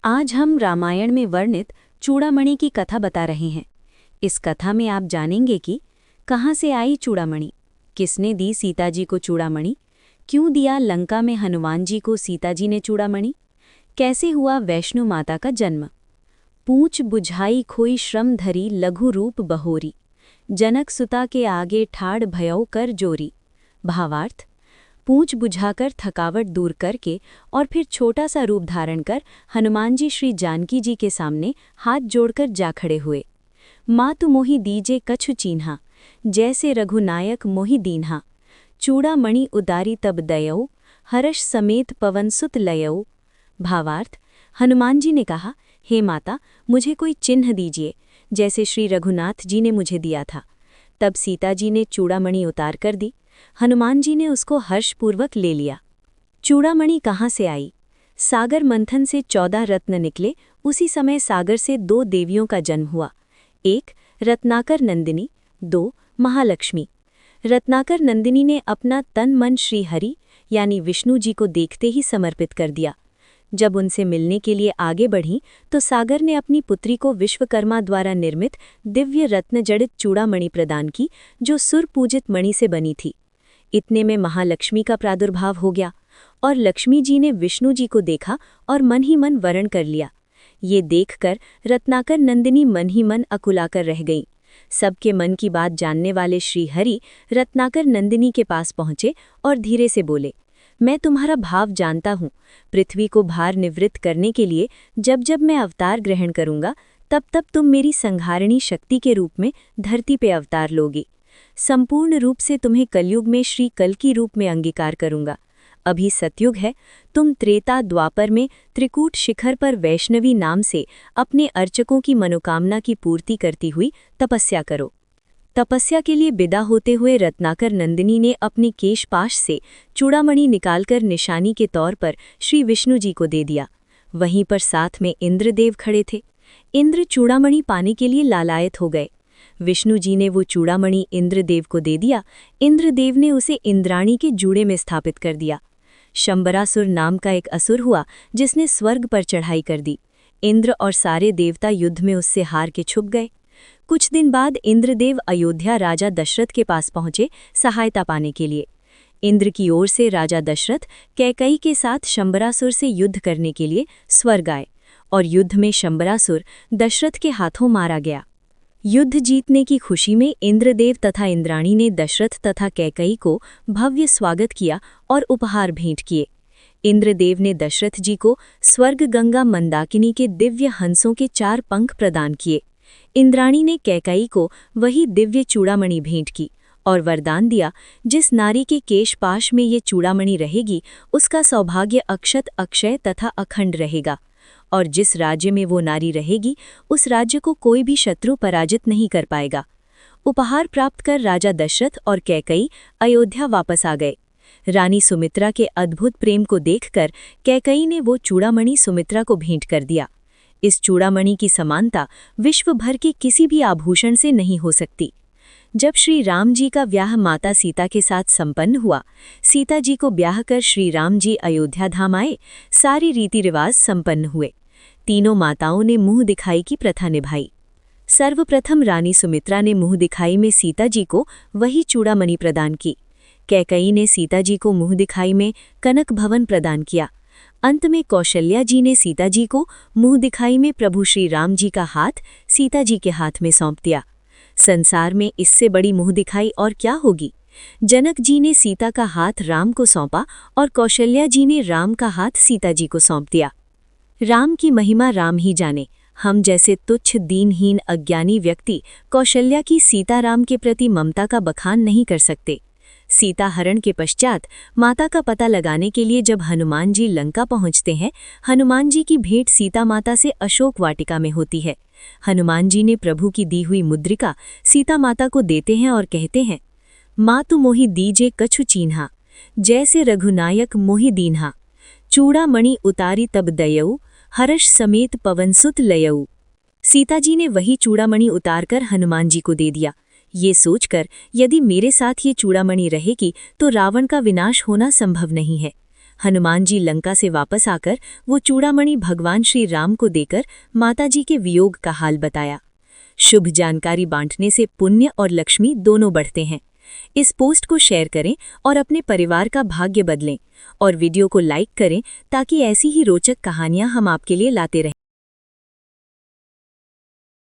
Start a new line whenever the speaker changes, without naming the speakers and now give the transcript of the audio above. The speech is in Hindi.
आज हम रामायण में वर्णित चूड़ामणि की कथा बता रहे हैं। इस कथा में आप जानेंगे कि कहाँ से आई चूड़ामणि, किसने दी सीता जी को चूड़ामणि, क्यों दिया लंका में हनुमान जी को सीता जी ने चूड़ामणि, कैसे हुआ वैष्णो माता का जन्म। पूछ बुझाई खोई श्रम धरी लघु रूप बहोरी, जनक सुता के आगे ठाड़ भयौ कर जोरी। भावार्थ, पूंछ बुझाकर थकावट दूर करके और फिर छोटा सा रूप धारण कर हनुमान जी श्री जानकी जी के सामने हाथ जोड़कर जा खड़े हुए। मातु मोहि दीजे कछु चीन्हा, जैसे रघुनायक मोहि दीन्हा। चूड़ामणि उदारी तब दयौ, हर्ष समेत पवनसुत लयौ। भावार्थ, हनुमान जी ने कहा, हे माता, मुझे कोई चिन्ह दीजिए, जैसे श्री रघुनाथ जी ने मुझे दिया था। तब सीता जी ने चूड़ामणि उतार कर दी। हनुमान जी ने उसको हर्षपूर्वक ले लिया। चूड़ामणि कहाँ से आई? सागर मंथन से 14 रत्न निकले। उसी समय सागर से 2 देवियों का जन्म हुआ। 1 रत्नाकर नंदिनी, 2 महालक्ष्मी। रत्नाकर नंदिनी ने अपना तन मन श्री हरि यानी विष्णु जी को देखते ही समर्पित कर दिया। जब उनसे मिलने के लिए आगे बढ़ी तो सागर ने अपनी पुत्री को विश्वकर्मा द्वारा निर्मित दिव्य रत्न जड़ित चूड़ामणि प्रदान की, जो सुर पूजित मणि से बनी थी। इतने में महालक्ष्मी का प्रादुर्भाव हो गया और लक्ष्मी जी ने विष्णु जी को देखा और मन ही मन वरण कर लिया। ये देखकर रत्नाकर नंदिनी मन ही मन अकुलाकर रह गईं। सबके मन की बात जानने वाले श्री हरि रत्नाकर नंदिनी के पास पहुंचे और धीरे से बोले, मैं तुम्हारा भाव जानता हूँ। पृथ्वी को भार निवृत्त करने के लिए जब जब मैं अवतार ग्रहण करूंगा, तब तब तुम मेरी संहारिणी शक्ति के रूप में धरती पे अवतार लोगे। संपूर्ण रूप से तुम्हें कलयुग में श्री कल की रूप में अंगीकार करूंगा। अभी सतयुग है, तुम त्रेता द्वापर में त्रिकूट शिखर पर वैष्णवी नाम से अपने अर्चकों की मनोकामना की पूर्ति करती हुई तपस्या करो। तपस्या के लिए विदा होते हुए रत्नाकर नंदिनी ने अपने केशपाश से चूड़ामणि निकालकर निशानी के तौर पर श्री विष्णु जी को दे दिया। वहीं पर साथ में इंद्रदेव खड़े थे। इंद्र चूड़ामणि पाने के लिए लालायत हो गए। विष्णु जी ने वो चूड़ामणि इंद्रदेव को दे दिया। इंद्रदेव ने उसे इंद्राणी के जूड़े में स्थापित कर दिया। शंबरासुर नाम का एक असुर हुआ, जिसने स्वर्ग पर चढ़ाई कर दी। इंद्र और सारे देवता युद्ध में उससे हार के छुप गए। कुछ दिन बाद इंद्रदेव अयोध्या राजा दशरथ के पास पहुंचे सहायता पाने के लिए। इंद्र की ओर से राजा दशरथ कैकई के साथ शंबरासुर से युद्ध करने के लिए स्वर्ग आए और युद्ध में शंबरासुर दशरथ के हाथों मारा गया। युद्ध जीतने की खुशी में इंद्रदेव तथा इंद्राणी ने दशरथ तथा कैकई को भव्य स्वागत किया और उपहार भेंट किए। इंद्रदेव ने दशरथ जी को स्वर्ग गंगा मंदाकिनी के दिव्य हंसों के 4 पंख प्रदान किए। इंद्राणी ने कैकई को वही दिव्य चूड़ामणि भेंट की और वरदान दिया, जिस नारी के केशपाश में ये चूड़ामणि रहेगी, उसका सौभाग्य अक्षत अक्षय तथा अखंड रहेगा, और जिस राज्य में वो नारी रहेगी, उस राज्य को कोई भी शत्रु पराजित नहीं कर पाएगा। उपहार प्राप्त कर राजा दशरथ और कैकई अयोध्या वापस आ गए। रानी सुमित्रा के अद्भुत प्रेम को देखकर कैकई ने वो चूड़ामणि सुमित्रा को भेंट कर दिया। इस चूड़ामणि की समानता विश्व भर के किसी भी आभूषण से नहीं हो सकती। जब श्री राम जी का ब्याह माता सीता के साथ संपन्न हुआ, सीता जी को ब्याह कर श्री राम जी अयोध्या धाम आए। सारी रीति रिवाज संपन्न हुए। तीनों माताओं ने मुंह दिखाई की प्रथा निभाई। सर्वप्रथम रानी सुमित्रा ने मुंह दिखाई में सीता जी को वही चूड़ामणि प्रदान की। कैकई ने सीता जी को मुंह दिखाई में कनक भवन प्रदान किया। अंत में कौशल्या जी ने सीता जी को मुंह दिखाई में प्रभु श्री राम जी का हाथ सीता जी के हाथ में सौंप दिया। संसार में इससे बड़ी मुंह दिखाई और क्या होगी। जनक जी ने सीता का हाथ राम को सौंपा और कौशल्या जी ने राम का हाथ सीता जी को सौंप दिया। राम की महिमा राम ही जाने। हम जैसे तुच्छ दीनहीन अज्ञानी व्यक्ति कौशल्या की सीताराम के प्रति ममता का बखान नहीं कर सकते। सीता हरण के पश्चात माता का पता लगाने के लिए जब हनुमान जी लंका पहुंचते हैं, हनुमान जी की भेंट सीता माता से अशोक वाटिका में होती है। हनुमान जी ने प्रभु की दी हुई मुद्रिका सीता माता को देते हैं और कहते हैं, मातु मोहि दीजे कछु चीन्हा, जैसे रघुनायक मोहि दीन्हा। चूड़ामणि उतारी तब दयौ, हर्ष समेत पवनसुत लयौ। सीता जी ने वही चूड़ामणि उतारकर हनुमान जी को दे दिया। ये सोचकर यदि मेरे साथ ये चूड़ामणि रहेगी तो रावण का विनाश होना संभव नहीं है। हनुमान जी लंका से वापस आकर वो चूड़ामणि भगवान श्री राम को देकर माताजी के वियोग का हाल बताया। शुभ जानकारी बांटने से पुण्य और लक्ष्मी दोनों बढ़ते हैं। इस पोस्ट को शेयर करें और अपने परिवार का भाग्य बदलें और वीडियो को लाइक करें ताकि ऐसी ही रोचक कहानियां हम आपके लिए लाते रहें।